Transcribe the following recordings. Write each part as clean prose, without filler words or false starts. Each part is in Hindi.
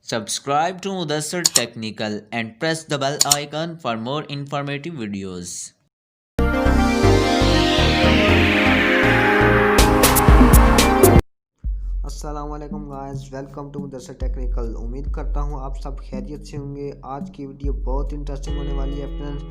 Subscribe to Mudassar Technical and press the bell icon for more informative videos. अस्सलामुअलैकुम guys, welcome to Mudassar technical. उम्मीद करता हूँ आप सब खैरियत से होंगे। आज की वीडियो बहुत इंटरेस्टिंग होने वाली है फ्रेंड्स।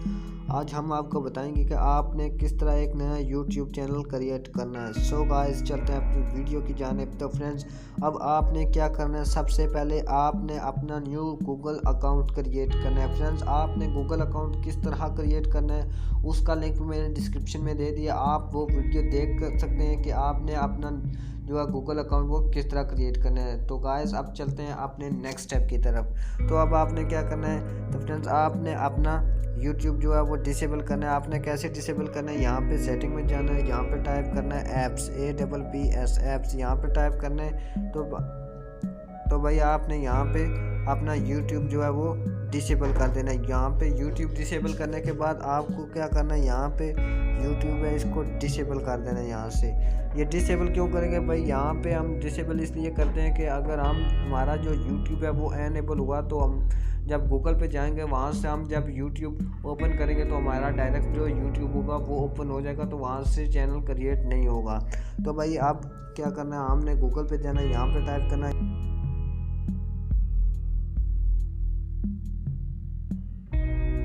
आज हम आपको बताएंगे कि आपने किस तरह एक नया यूट्यूब चैनल क्रिएट करना है। सो गाइस, चलते हैं अपनी वीडियो की जानिब। तो फ्रेंड्स, अब आपने क्या करना है, सबसे पहले आपने अपना न्यू गूगल अकाउंट क्रिएट करना है। फ्रेंड्स, आपने गूगल अकाउंट किस तरह क्रिएट करना है उसका लिंक मैंने डिस्क्रिप्शन में दे दिया। आप वो वीडियो देख सकते हैं कि आपने अपना जो है गूगल अकाउंट वो किस तरह क्रिएट करना है। तो गाइस, अब चलते हैं अपने नेक्स्ट स्टेप की तरफ। तो अब आपने क्या करना है, तो फ्रेंड्स आपने अपना यूट्यूब जो है वो डिसेबल करना है। आपने कैसे डिसेबल करना है, यहाँ पे सेटिंग में जाना है, यहाँ पे टाइप करना है ऐप्स, APPS ऐप्स, यहाँ पे टाइप करना है। तो भाई आपने यहाँ पे अपना यूट्यूब जो है वो डिसेबल कर देना है। यहाँ पे यूट्यूब डिसेबल करने के बाद आपको क्या करना है, यहाँ पे यूट्यूब है इसको डिसेबल कर देना है। यहाँ से ये डिसेबल क्यों करेंगे भाई, यहाँ पे हम डिसेबल इसलिए करते हैं कि अगर हमारा जो यूट्यूब है वो एनेबल हुआ तो हम जब गूगल पे जाएंगे, वहाँ से हम जब यूट्यूब ओपन करेंगे तो हमारा डायरेक्ट जो यूट्यूब होगा वो ओपन हो जाएगा, तो वहाँ से चैनल क्रिएट नहीं होगा। तो भाई आप क्या करना है, हमने गूगल पे जाना है, यहाँ पे टाइप करना है,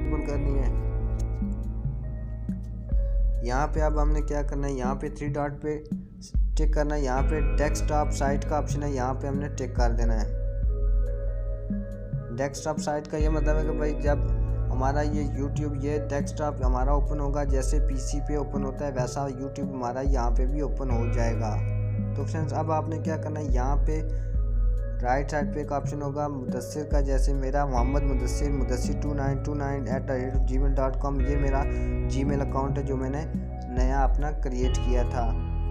ओपन करनी है। यहाँ पे अब हमने क्या करना है, यहाँ पे 3 डॉट पे टिक करना है, यहाँ पे डेस्कटॉप साइट का ऑप्शन है, यहाँ पे हमने टिक कर देना है। डेस्कटॉप साइट का ये मतलब है कि भाई जब हमारा ये यूट्यूब ये डेस्कटॉप हमारा ओपन होगा, जैसे पीसी पे ओपन होता है वैसा यूट्यूब हमारा यहाँ पे भी ओपन हो जाएगा। तो फ्रेंड्स, अब आपने क्या करना है, यहाँ पे राइट साइड पे एक ऑप्शन होगा मुदस्सिर का, जैसे मेरा मोहम्मद मुदस्सिर 2929@gmail.com, ये मेरा जीमेल अकाउंट है जो मैंने नया अपना क्रिएट किया था।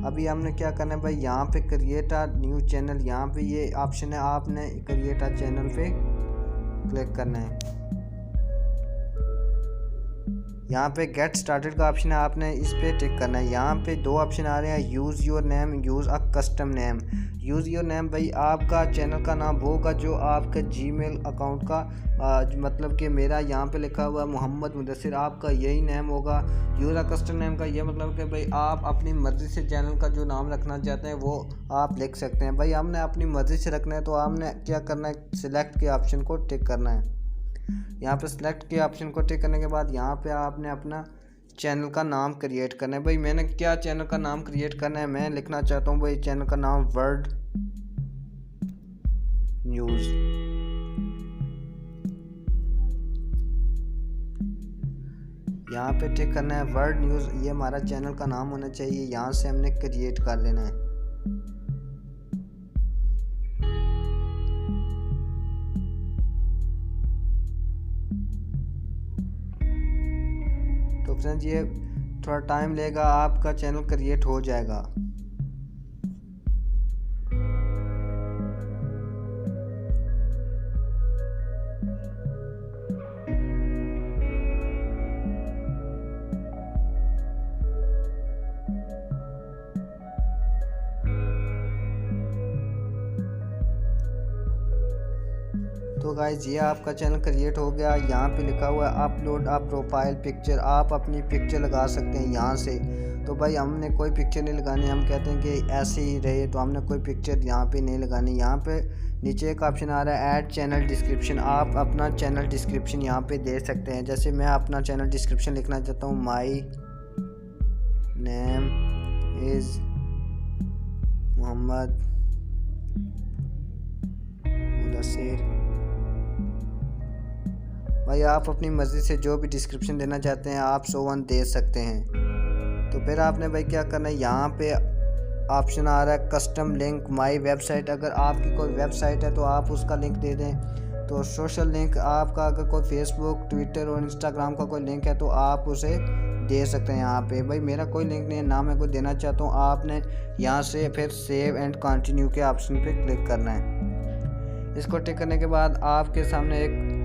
अभी हमने क्या करना है भाई, यहाँ पे क्रिएट अ न्यू चैनल, यहाँ पे ये ऑप्शन है, आपने क्रिएट अ चैनल पे क्लिक करना है। यहाँ पे गेट स्टार्टेड का ऑप्शन है, आपने इस पर टिक करना है। यहाँ पे 2 ऑप्शन आ रहे हैं, use your name, use a custom name. Use your name भाई आपका चैनल का नाम होगा जो आपका जीमेल अकाउंट का मतलब कि मेरा यहाँ पे लिखा हुआ मोहम्मद मुदस्सिर, आपका यही नेम होगा। यूज़ अ कस्टम नेम का ये मतलब कि भाई आप अपनी मर्ज़ी से चैनल का जो नाम रखना चाहते हैं वो आप लिख सकते हैं। भाई हमने अपनी मर्ज़ी से रखना है, तो आपने क्या करना है, सिलेक्ट के ऑप्शन को टिक करना है। यहाँ पे सिलेक्ट के ऑप्शन को टिक करने के बाद यहाँ पे आपने अपना चैनल का नाम क्रिएट करना है। भाई मैंने क्या चैनल का नाम क्रिएट करना है, मैं लिखना चाहता हूँ भाई चैनल का नाम वर्ल्ड न्यूज़। यहाँ पे टिक करना है वर्ल्ड न्यूज़, ये हमारा चैनल का नाम होना चाहिए। यहाँ से हमने क्रिएट कर लेना है। तो फ्रेंड्स, ये थोड़ा टाइम लेगा, आपका चैनल क्रिएट हो जाएगा। तो गाइज, ये आपका चैनल क्रिएट हो गया। यहाँ पे लिखा हुआ है अपलोड अ प्रोफाइल पिक्चर, आप अपनी पिक्चर लगा सकते हैं यहाँ से। तो भाई हमने कोई पिक्चर नहीं लगानी, हम कहते हैं कि ऐसे ही रहे, तो हमने कोई पिक्चर यहाँ पे नहीं लगानी। यहाँ पे नीचे एक ऑप्शन आ रहा है ऐड चैनल डिस्क्रिप्शन, आप अपना चैनल डिस्क्रिप्शन यहाँ पे दे सकते हैं। जैसे मैं अपना चैनल डिस्क्रिप्शन लिखना चाहता हूँ, my name is Mohammad Mudassir. भाई आप अपनी मर्ज़ी से जो भी डिस्क्रिप्शन देना चाहते हैं आप 101 दे सकते हैं। तो फिर आपने भाई क्या करना है, यहाँ पे ऑप्शन आ रहा है कस्टम लिंक माई वेबसाइट, अगर आपकी कोई वेबसाइट है तो आप उसका लिंक दे दें। तो सोशल लिंक आपका अगर कोई फेसबुक, ट्विटर और इंस्टाग्राम का कोई लिंक है तो आप उसे दे सकते हैं। यहाँ पे भाई मेरा कोई लिंक नहीं है, ना मैं कोई देना चाहता हूँ। आपने यहाँ से फिर सेव एंड कंटिन्यू के ऑप्शन पे क्लिक करना है। इसको टिक करने के बाद आपके सामने एक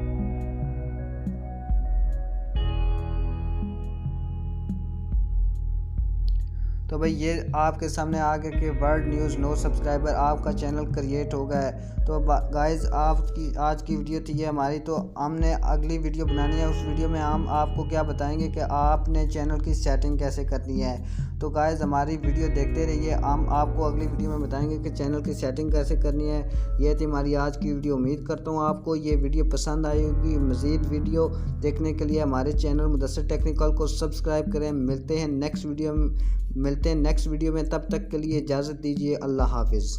तो भाई ये आपके सामने आ गया कि वर्ल्ड न्यूज़ नो सब्सक्राइबर, आपका चैनल क्रिएट हो गया है। तो गाइस आपकी आज की वीडियो थी ये हमारी, तो हमने अगली वीडियो बनानी है। उस वीडियो में हम आपको क्या बताएंगे कि आपने चैनल की सेटिंग कैसे करनी है। तो गाइस हमारी वीडियो देखते रहिए, हम आपको अगली वीडियो में बताएंगे कि चैनल की सेटिंग कैसे करनी है। ये थी हमारी आज की वीडियो। उम्मीद करता हूँ आपको ये वीडियो पसंद आई होगी। मज़ीद वीडियो देखने के लिए हमारे चैनल मुदस्सिर टेक्निकल को सब्सक्राइब करें। मिलते हैं नेक्स्ट वीडियो में, तब तक के लिए इजाज़त दीजिए। अल्लाह हाफिज़।